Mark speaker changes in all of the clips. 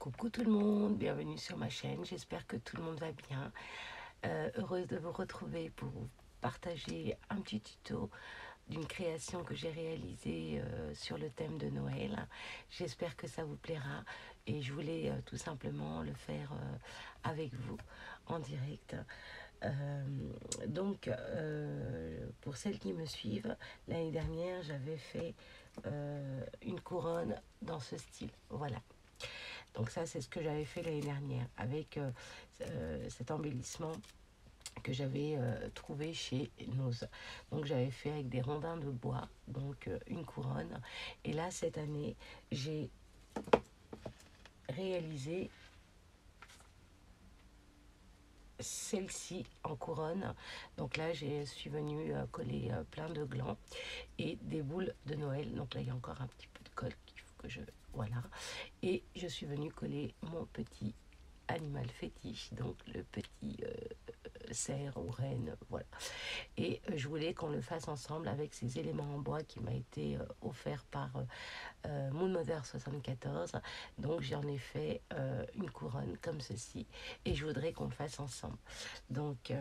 Speaker 1: Coucou tout le monde, bienvenue sur ma chaîne, j'espère que tout le monde va bien. Heureuse de vous retrouver pour vous partager un petit tuto d'une création que j'ai réalisée sur le thème de Noël. J'espère que ça vous plaira et je voulais tout simplement le faire avec vous en direct. Pour celles qui me suivent, l'année dernière j'avais fait une couronne dans ce style, voilà. Donc ça, c'est ce que j'avais fait l'année dernière avec cet embellissement que j'avais trouvé chez Nose. Donc j'avais fait avec des rondins de bois, donc une couronne. Et là, cette année, j'ai réalisé celle-ci en couronne. Donc là, je suis venue coller plein de glands et des boules de Noël. Donc là, il y a encore un petit peu de colle qu'il faut que je... Voilà. Et je suis venue coller mon petit animal fétiche, donc le petit cerf ou renne, voilà. Et je voulais qu'on le fasse ensemble avec ces éléments en bois qui m'a été offert par Moon Mother 74. Donc j'en ai fait une couronne comme ceci et je voudrais qu'on le fasse ensemble. Donc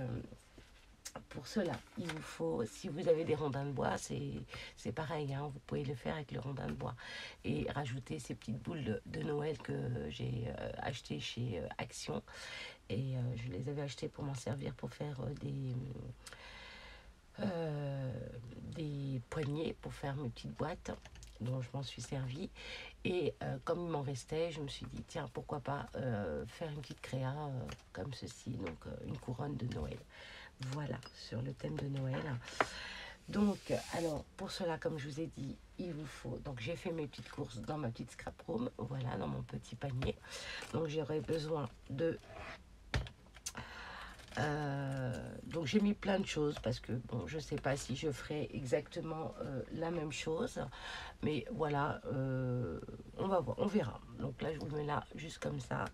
Speaker 1: pour cela, il vous faut, si vous avez des rondins de bois, c'est pareil, hein, vous pouvez le faire avec le rondin de bois et rajouter ces petites boules de Noël que j'ai achetées chez Action. Et je les avais achetées pour m'en servir pour faire des poignées pour faire mes petites boîtes dont je m'en suis servi. Et comme il m'en restait, je me suis dit tiens, pourquoi pas faire une petite créa comme ceci, donc une couronne de Noël. Voilà, sur le thème de Noël. Donc, alors, pour cela, comme je vous ai dit, il vous faut... Donc, j'ai fait mes petites courses dans ma petite scrap room, voilà, dans mon petit panier. Donc, j'aurai besoin de... donc, j'ai mis plein de choses parce que, bon, je ne sais pas si je ferai exactement la même chose. Mais voilà, on va voir, on verra. Donc là, je vous mets là, juste comme ça.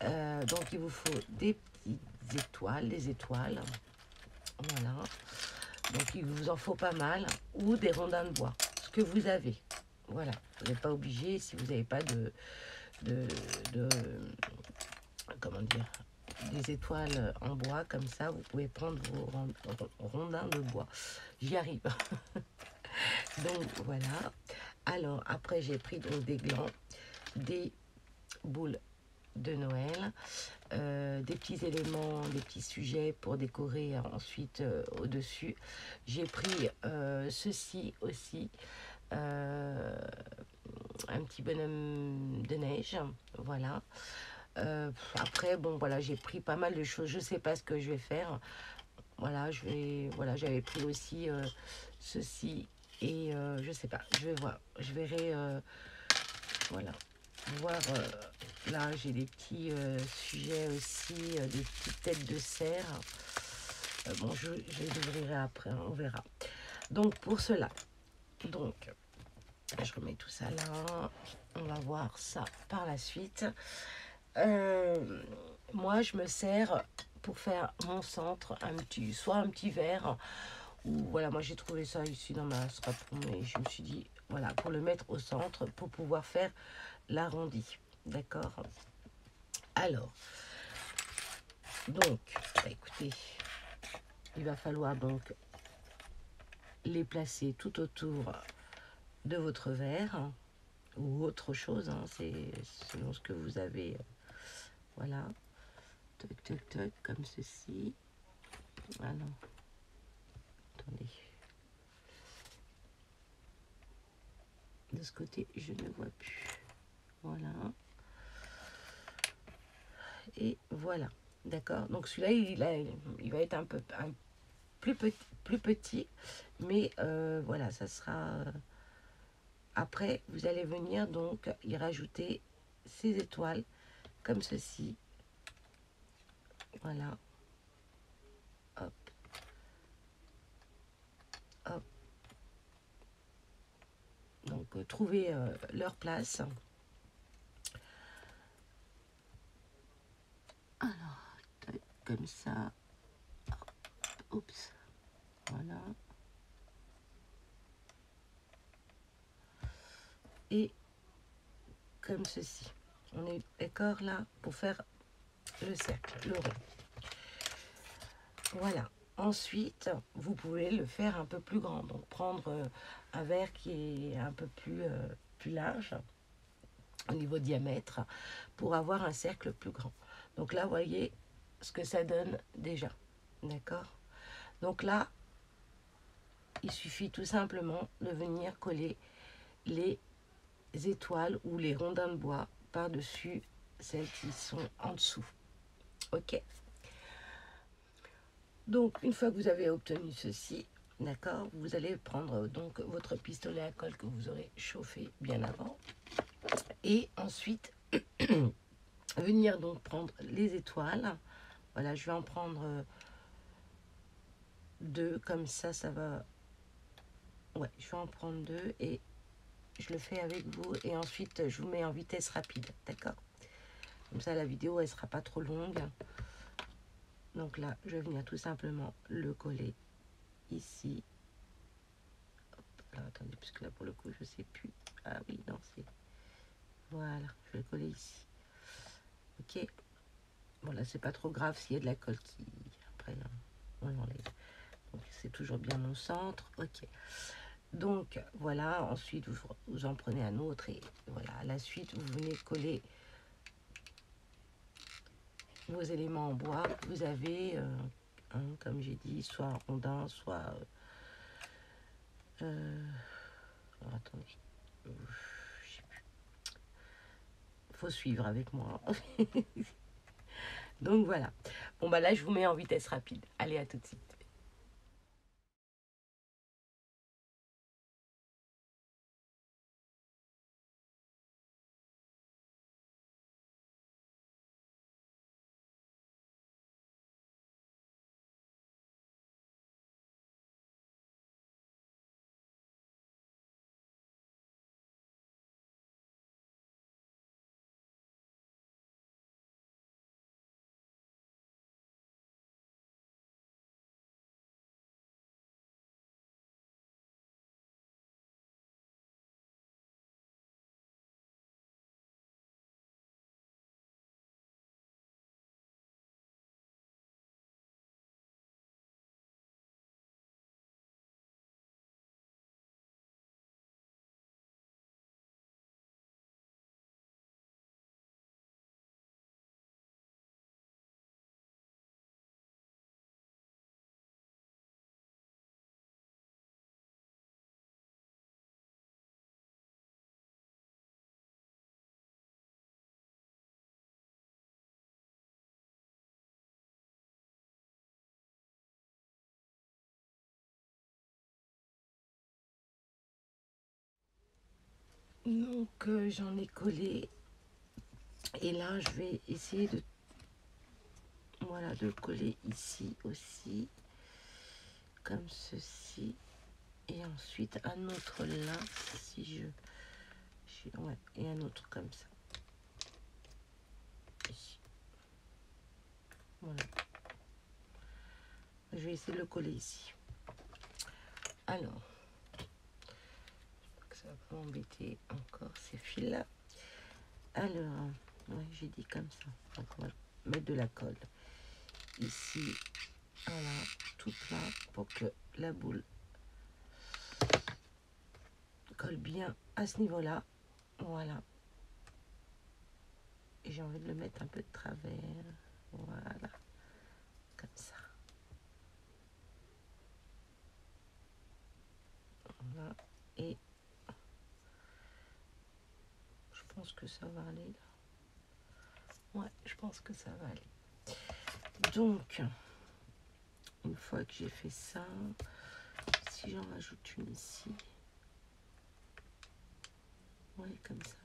Speaker 1: Donc, il vous faut des petites étoiles, des étoiles. Voilà. Donc il vous en faut pas mal, ou des rondins de bois, ce que vous avez. Voilà, vous n'êtes pas obligé si vous n'avez pas de comment dire, des étoiles en bois comme ça, vous pouvez prendre vos rondins de bois. J'y arrive. Donc voilà. Alors après j'ai pris donc des glands, des boules de Noël, des petits éléments, des petits sujets pour décorer ensuite au-dessus. J'ai pris ceci aussi, un petit bonhomme de neige, voilà. Après, bon, voilà, j'ai pris pas mal de choses. Je sais pas ce que je vais faire. Voilà, voilà, j'avais pris aussi ceci et je sais pas. Je vais voir. Je verrai. Voilà. Voir. Là, j'ai des petits sujets aussi, des petites têtes de cerf. Bon, je les ouvrirai après, hein, on verra. Donc, pour cela, donc, je remets tout ça là. On va voir ça par la suite. Moi, je me sers pour faire mon centre, soit un petit verre, ou voilà, moi j'ai trouvé ça ici dans ma scrap room et je me suis dit, voilà, pour le mettre au centre, pour pouvoir faire l'arrondi. D'accord? Alors, donc, bah, écoutez, il va falloir donc les placer tout autour de votre verre ou autre chose, hein, c'est selon ce que vous avez. Voilà, toc toc toc, comme ceci. Ah non, attendez. De ce côté, je ne vois plus. Voilà. Et voilà. D'accord. Donc celui-là, il va être plus petit. Mais voilà, ça sera... Après, vous allez venir donc y rajouter ces étoiles comme ceci. Voilà. Hop. Hop. Donc, trouver leur place. Alors, comme ça. Oups. Voilà. Et comme ceci. On est d'accord là pour faire le cercle, le rond. Voilà. Ensuite, vous pouvez le faire un peu plus grand. Donc, prendre un verre qui est un peu plus large au niveau diamètre pour avoir un cercle plus grand. Donc là, vous voyez ce que ça donne déjà. D'accord? Donc là, il suffit tout simplement de venir coller les étoiles ou les rondins de bois par-dessus celles qui sont en dessous. Ok? Donc, une fois que vous avez obtenu ceci, d'accord, vous allez prendre donc votre pistolet à colle que vous aurez chauffé bien avant. Et ensuite, venir donc prendre les étoiles. Voilà, je vais en prendre deux, comme ça va... Ouais, je vais en prendre deux et je le fais avec vous. Et ensuite, je vous mets en vitesse rapide, d'accord? Comme ça, la vidéo, elle sera pas trop longue. Donc là, je vais venir tout simplement le coller ici. Hop, alors attendez, puisque là, pour le coup, je sais plus. Ah oui, non, c'est... Voilà, je vais le coller ici. Ok. Bon, là, c'est pas trop grave s'il y a de la colle qui... Après, on l'enlève. Donc, c'est toujours bien mon centre. Ok. Donc, voilà. Ensuite, vous en prenez un autre. Et voilà, à la suite, vous venez coller vos éléments en bois. Vous avez, comme j'ai dit, soit rondin, soit... alors, attendez. Je sais plus. Faut suivre avec moi. Donc, voilà. Bon, bah là, je vous mets en vitesse rapide. Allez, à tout de suite. Donc, j'en ai collé. Et là, je vais essayer de, voilà, de coller ici aussi, comme ceci. Et ensuite, un autre là, si ouais, et un autre comme ça. Ici. Voilà. Je vais essayer de le coller ici. Alors, que ça va pas m'embêter encore ces fils-là. Alors, ouais, j'ai dit comme ça. Donc, on va mettre de la colle ici. Voilà, tout plat pour que la boule colle bien à ce niveau-là. Voilà. Et j'ai envie de le mettre un peu de travers. Voilà. Comme ça. Voilà. Et je pense que ça va aller là. Ouais, je pense que ça va aller. Donc, une fois que j'ai fait ça, si j'en rajoute une ici. Ouais, comme ça.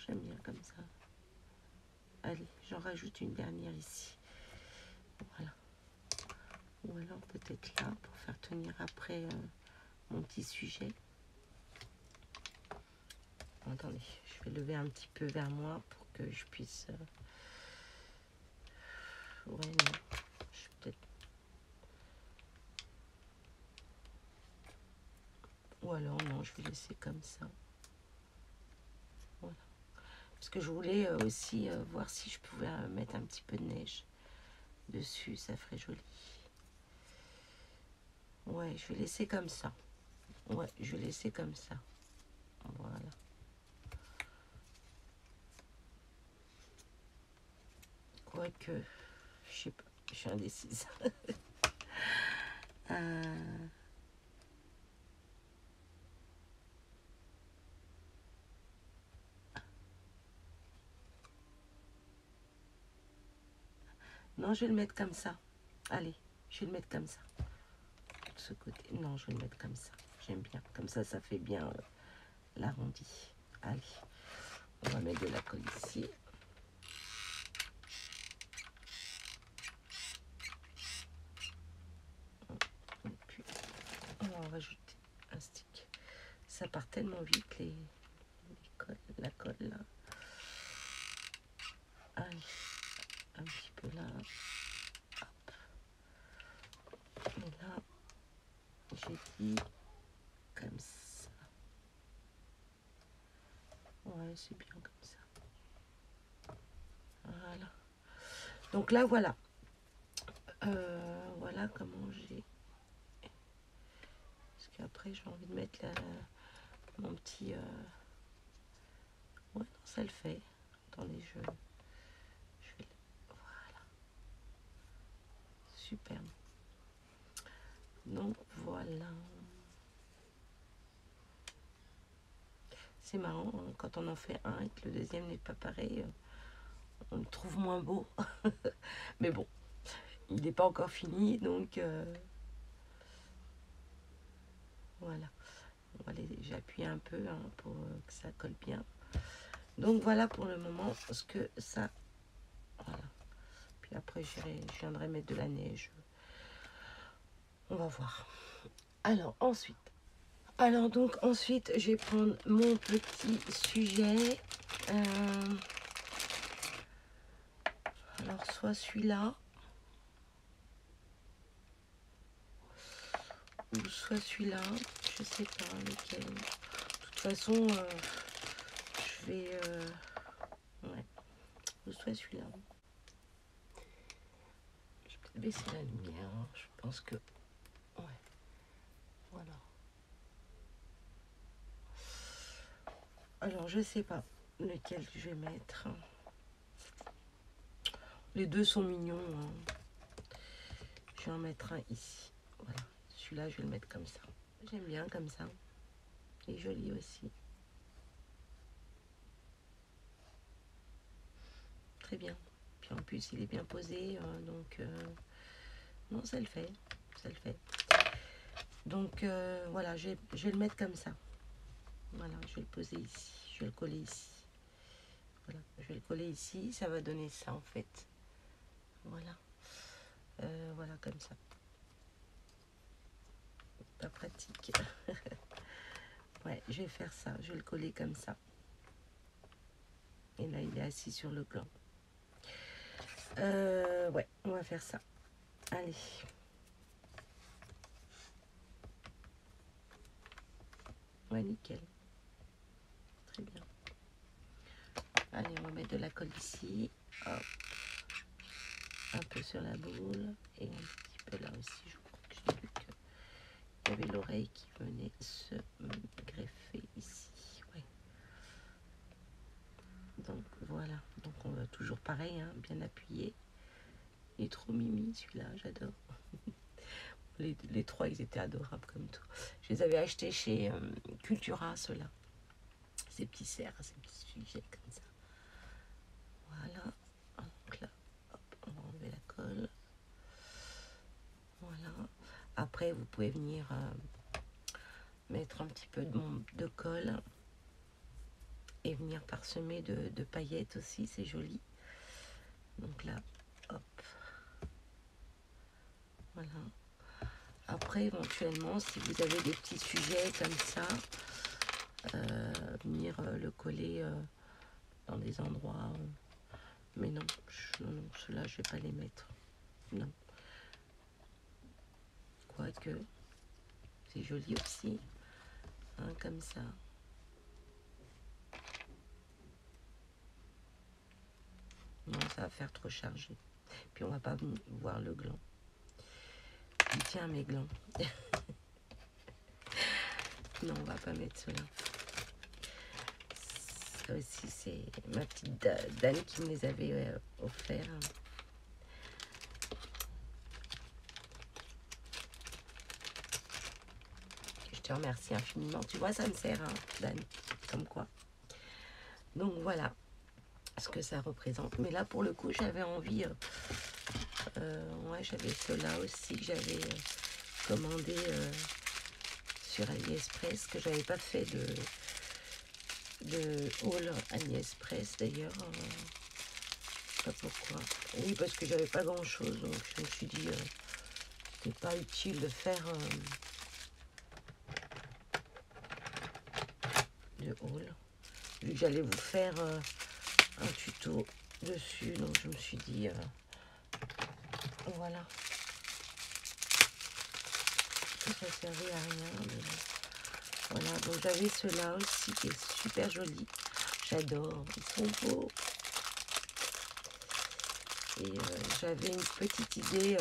Speaker 1: J'aime bien comme ça. Allez, j'en rajoute une dernière ici. Voilà. Ou alors peut-être là pour faire tenir après mon petit sujet. Attendez, je vais lever un petit peu vers moi pour que je puisse... Ouais, non. Je vais peut-être... je vais laisser comme ça. Voilà. Parce que je voulais aussi voir si je pouvais mettre un petit peu de neige dessus, ça ferait joli. Ouais, je vais laisser comme ça. Ouais, je vais laisser comme ça. Voilà. Quoique, je sais pas, je suis indécise. Non, je vais le mettre comme ça. Allez, je vais le mettre comme ça. De ce côté. Non, je vais le mettre comme ça. J'aime bien. Comme ça fait bien l'arrondi. Allez, on va mettre de la colle ici. Et puis, on va en rajouter un stick. Ça part tellement vite, la colle là. Allez, un petit peu là. Hop. Et là, j'ai dit comme ça. Ouais, c'est bien comme ça. Voilà. Donc là, voilà. Voilà comment j'ai... Parce qu'après, j'ai envie de mettre mon petit... Ouais, non, ça le fait. Attendez, je vais... Voilà. Superbe. Donc, voilà. C'est marrant, hein, quand on en fait un et que le deuxième n'est pas pareil, on le trouve moins beau. Mais bon, il n'est pas encore fini, donc voilà. J'appuie un peu hein, pour que ça colle bien. Donc voilà pour le moment ce que ça... Voilà. Puis après, je viendrai mettre de la neige. On va voir. Alors ensuite, je vais prendre mon petit sujet. Alors, soit celui-là, ou soit celui-là, je sais pas lequel. De toute façon, je vais... ouais, ou soit celui-là. Je vais peut-être baisser la lumière, hein. Je pense que... Ouais, voilà. Alors, je sais pas lequel je vais mettre. Les deux sont mignons. Hein. Je vais en mettre un ici. Voilà. Celui-là, je vais le mettre comme ça. J'aime bien comme ça. Il est joli aussi. Très bien. Puis en plus, il est bien posé. Donc, non, ça le fait. Ça le fait. Donc, voilà, je vais le mettre comme ça. Voilà, je vais le poser ici. Je vais le coller ici. Voilà, je vais le coller ici. Ça va donner ça, en fait. Voilà. Voilà, comme ça. Pas pratique. Ouais, je vais faire ça. Je vais le coller comme ça. Et là, il est assis sur le gland. Ouais, on va faire ça. Allez. Ouais, nickel. Très bien. Allez, on va mettre de la colle ici. Hop. Un peu sur la boule. Et un petit peu là aussi. Je crois que j'ai vu qu'il y avait l'oreille qui venait se greffer ici. Ouais. Donc, voilà. Donc, on va toujours pareil, hein, bien appuyé. Il est trop mimi, celui-là. J'adore. Les trois, ils étaient adorables comme tout. Je les avais achetés chez Cultura, ceux-là. Ces petits cerfs, ces petits sujets comme ça. Voilà. Donc là, hop, on va enlever la colle. Voilà. Après, vous pouvez venir mettre un petit peu de colle et venir parsemer de paillettes aussi, c'est joli. Donc là, hop. Voilà. Après, éventuellement, si vous avez des petits sujets comme ça, venir le coller dans des endroits. Mais non, non, ceux-là, je vais pas les mettre. Non. Quoique, c'est joli aussi. hein, comme ça. Non, ça va faire trop chargé. Puis on va pas voir le gland. Tiens mes glands. Non, on va pas mettre cela. Ça aussi, c'est ma petite dame qui me les avait offerts. Je te remercie infiniment. Tu vois, ça me sert, hein, Dan, comme quoi. Donc voilà ce que ça représente. Mais là, pour le coup, j'avais envie... ouais, j'avais cela aussi que j'avais commandé sur AliExpress, que j'avais pas fait de haul AliExpress d'ailleurs. Pas pourquoi. Oui, parce que j'avais pas grand chose, donc je me suis dit c'était pas utile de faire de haul, vu que j'allais vous faire un tuto dessus, donc je me suis dit voilà, que ça servait à rien. Mais voilà, donc j'avais ceux-là aussi qui est super joli, j'adore, ils sont beaux. Et j'avais une petite idée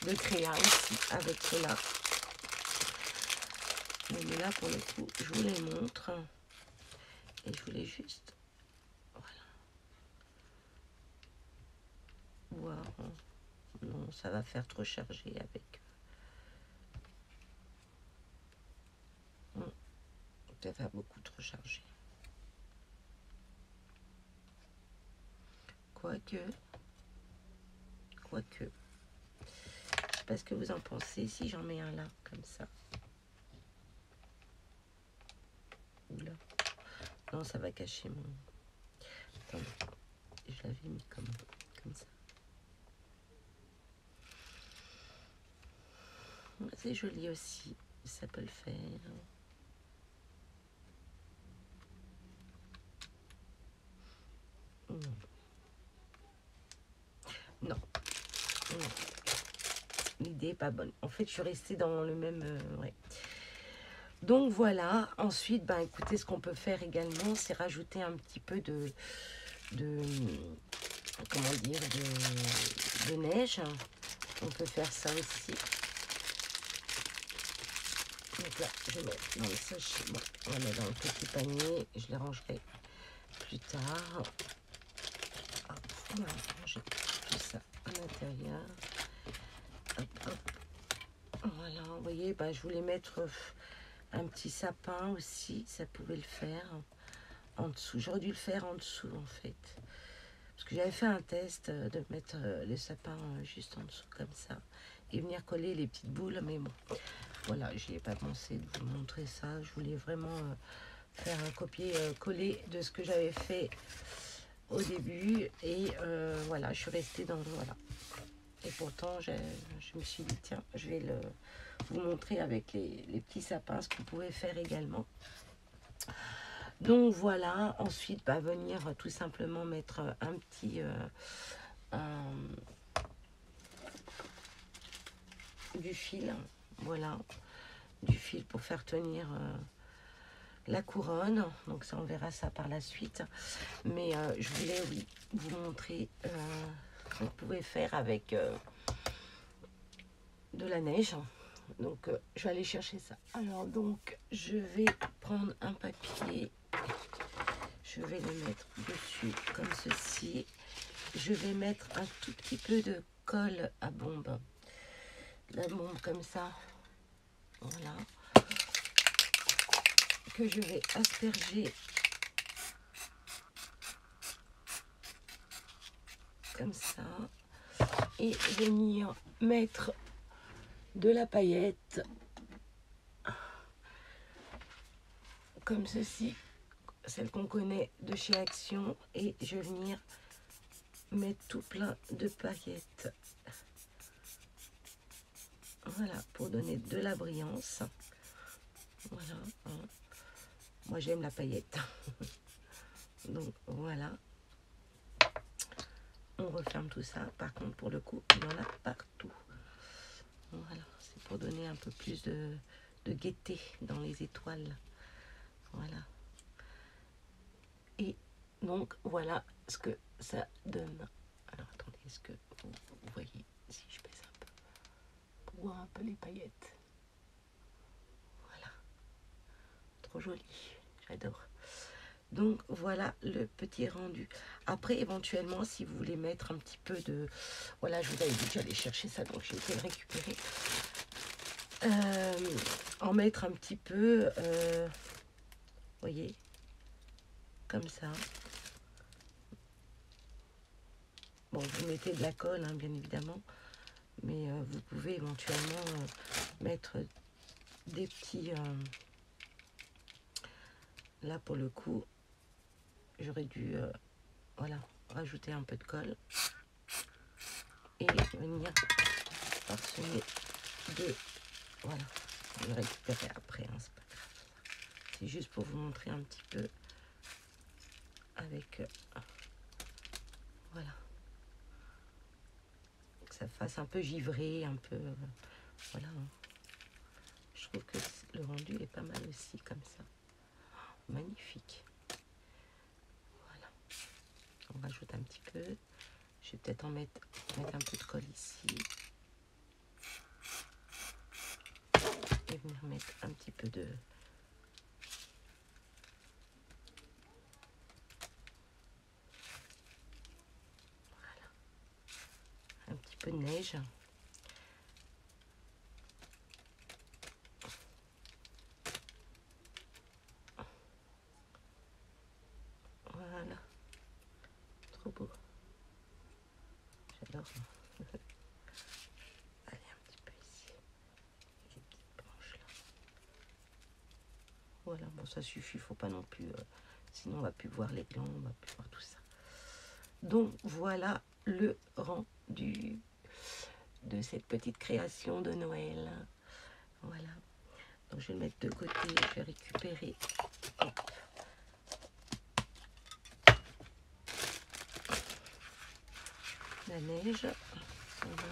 Speaker 1: de créa aussi avec cela. Mais là, pour le coup, je vous les montre. Et je voulais juste... Voilà. Voir. Non, ça va faire trop chargé avec... Ça va faire beaucoup trop chargé. Quoique... Je sais pas ce que vous en pensez si j'en mets un là, comme ça. Oula. Non, ça va cacher mon... Attendez. Je l'avais mis comme ça. C'est joli aussi. Ça peut le faire. Non. L'idée est pas bonne. En fait, je suis restée dans le même... ouais. Donc voilà. Ensuite, ben, écoutez, ce qu'on peut faire également, c'est rajouter un petit peu de comment dire, de neige. On peut faire ça aussi. Donc là, je vais mettre dans le sachet. Bon, on va mettre dans le petit panier. Je les rangerai plus tard. Hop, on va ranger tout ça à l'intérieur. Hop, hop. Voilà, vous voyez, bah, je voulais mettre un petit sapin aussi. Ça pouvait le faire en dessous. J'aurais dû le faire en dessous, en fait. Parce que j'avais fait un test de mettre les sapins juste en dessous, comme ça. Et venir coller les petites boules. Mais bon, voilà, j'y ai pas pensé de vous montrer ça. Je voulais vraiment faire un copier-coller de ce que j'avais fait au début. Et voilà, je suis restée dans... Voilà. Et pourtant, je me suis dit, tiens, je vais vous montrer avec les petits sapins ce qu'on pouvait faire également. Donc voilà, ensuite, bah, venir tout simplement mettre un petit... du fil, voilà, du fil pour faire tenir la couronne. Donc ça, on verra ça par la suite. Mais je voulais, oui, vous montrer ce qu'on pouvait faire avec de la neige. Donc je vais aller chercher ça. Alors donc je vais prendre un papier, je vais le mettre dessus comme ceci. Je vais mettre un tout petit peu de colle à bombe, la bombe comme ça, voilà, que je vais asperger comme ça et venir mettre de la paillette comme ceci, celle qu'on connaît de chez Action, et je vais venir mettre tout plein de paillettes, voilà, pour donner de la brillance. Voilà, hein. Moi j'aime la paillette. Donc voilà, on referme tout ça. Par contre, pour le coup, il y en a partout. Voilà, c'est pour donner un peu plus de de gaieté dans les étoiles. Voilà. Et donc, voilà ce que ça donne. Alors, attendez, est-ce que vous voyez, si je baisse un peu, pour voir un peu les paillettes. Voilà. Trop joli, j'adore. Donc voilà le petit rendu. Après éventuellement si vous voulez mettre un petit peu de... Voilà, je vous avais dit que j'allais chercher ça, donc j'ai été le récupérer. En mettre un petit peu, voyez, comme ça. Bon, vous mettez de la colle, hein, bien évidemment. Mais vous pouvez éventuellement mettre des petits... là pour le coup, j'aurais dû... voilà, rajouter un peu de colle et venir parsemer de... Voilà, on va le récupérer après, hein, c'est pas grave. C'est juste pour vous montrer un petit peu avec... voilà. Que ça fasse un peu givré, un peu... voilà. Hein. Je trouve que le rendu est pas mal aussi, comme ça. Magnifique. Voilà. On rajoute un petit peu. Je vais peut-être mettre un peu de colle ici. Et venir mettre un petit peu de... Voilà. Un petit peu de neige. Voilà. Trop beau. J'adore. Allez, un petit peu ici. Les petites branches là. Voilà, bon ça suffit, faut pas non plus... sinon on va plus voir les glands, on va plus voir tout ça. Donc voilà le rendu de cette petite création de Noël. Voilà. Donc je vais le mettre de côté, je vais récupérer. Hop. La neige. Voilà.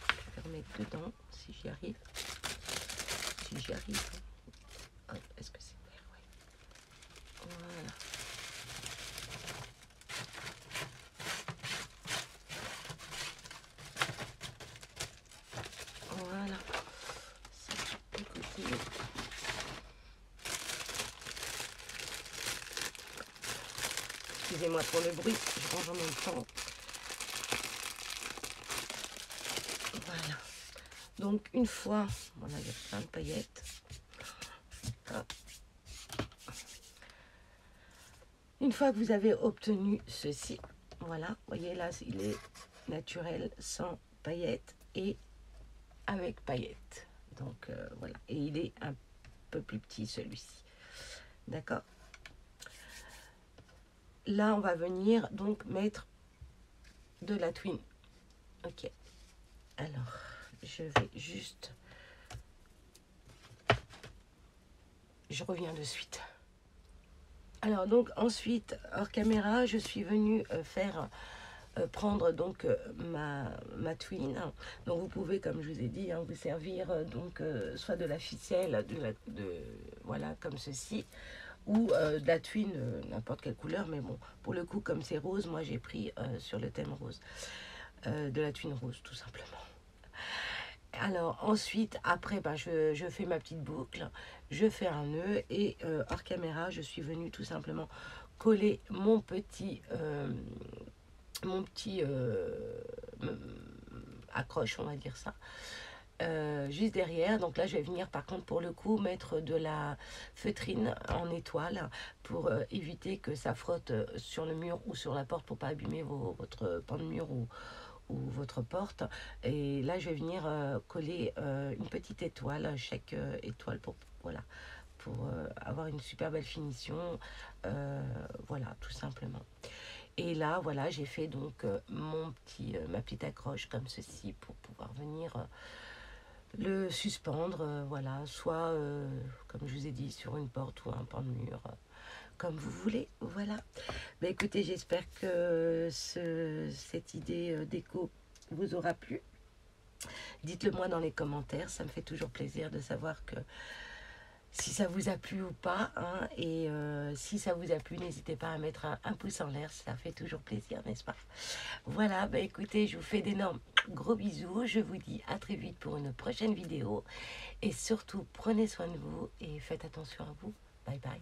Speaker 1: Je vais remettre dedans si j'y arrive. Si j'y arrive. Est-ce que c'est vert? Ouais. Voilà. Voilà. Ça, de côté. Excusez-moi pour le bruit, je range en même temps. Voilà. Donc une fois, voilà, il y a plein de paillettes. Hop. Une fois que vous avez obtenu ceci, voilà, vous voyez là, il est naturel, sans paillettes et avec paillettes. Donc voilà, et il est un peu plus petit celui-ci. D'accord. Là, on va venir donc mettre de la twine. Ok. Alors, je vais juste... Je reviens de suite. Alors donc ensuite, hors caméra, je suis venue prendre donc ma twine. Donc vous pouvez, comme je vous ai dit, hein, vous servir donc soit de la ficelle, voilà comme ceci, ou de la twine, n'importe quelle couleur, mais bon, pour le coup, comme c'est rose, moi j'ai pris sur le thème rose, de la twine rose tout simplement. Alors ensuite, après, ben, je fais ma petite boucle, je fais un nœud et hors caméra, je suis venue tout simplement coller mon petit accroche, on va dire ça, juste derrière. Donc là, je vais venir par contre pour le coup mettre de la feutrine en étoile pour éviter que ça frotte sur le mur ou sur la porte pour pas abîmer votre pan de mur ou votre porte. Et là je vais venir coller une petite étoile à chaque étoile pour voilà, pour avoir une super belle finition, voilà, tout simplement. Et là voilà, j'ai fait donc ma petite accroche comme ceci pour pouvoir venir le suspendre, voilà, soit comme je vous ai dit sur une porte ou un pan de mur, comme vous voulez. Voilà. Bah, écoutez, j'espère que cette idée déco vous aura plu. Dites-le moi dans les commentaires, ça me fait toujours plaisir de savoir que si ça vous a plu ou pas, hein, et si ça vous a plu, n'hésitez pas à mettre un pouce en l'air, ça fait toujours plaisir, n'est-ce pas? Voilà, bah écoutez, je vous fais d'énormes gros bisous, je vous dis à très vite pour une prochaine vidéo, et surtout, prenez soin de vous et faites attention à vous. Bye bye.